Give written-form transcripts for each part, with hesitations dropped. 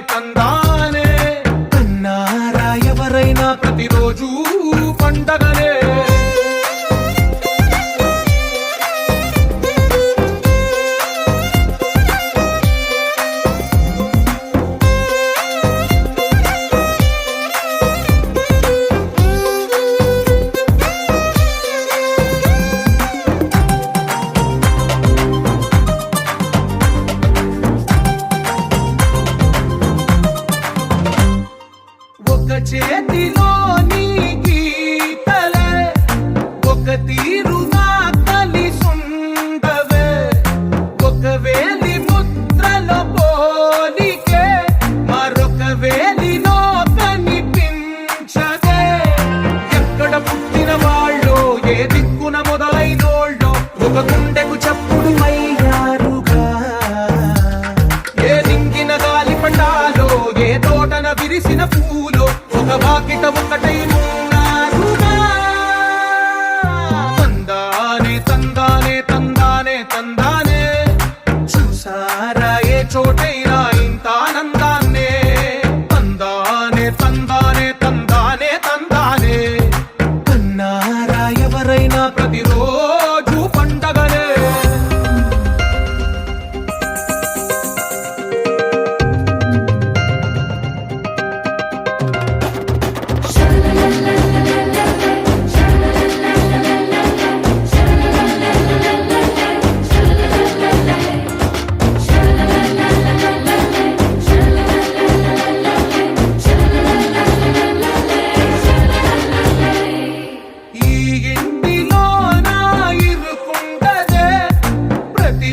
తందానే కన్నారా ఎవరైనా ప్రతిరోజు పండగనే చేతిలోని గీతలే ఒక తీరుగా కలిసుండవే ఒక వేలి ముద్రలో పోలికే మరొక వేలిలో కనిపించదే ఎక్కడ పుట్టిన వాళ్ళో ఏ దిక్కున మొదలైనోళ్ళో ఒక గుండెకు చప్పుడు అయ్యారుగా ఏ దింగిన గాలి పండాలో ఏ తోటన విరిసిన పూలో ఒక వాకిట ఒకటై ఉన్నారుగా తందానే తందానే తందానే తందానే చూసారా ఏ చోటైనా ఇంత ఆనందాన్నే తందానే తందానే తందానే తందానే కన్నారా ఎవరైనా ప్రతిరోజు పండగనే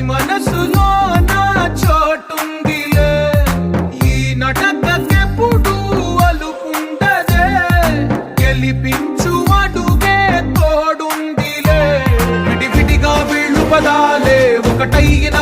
మనసులో నా చోటుందిలే ఈ నటకెప్పుడు అలుకుంటదే గెలిపించు అడుగే తోడుందిలే విడివిడిగా వీళ్ళు పదాలే ఒకటైన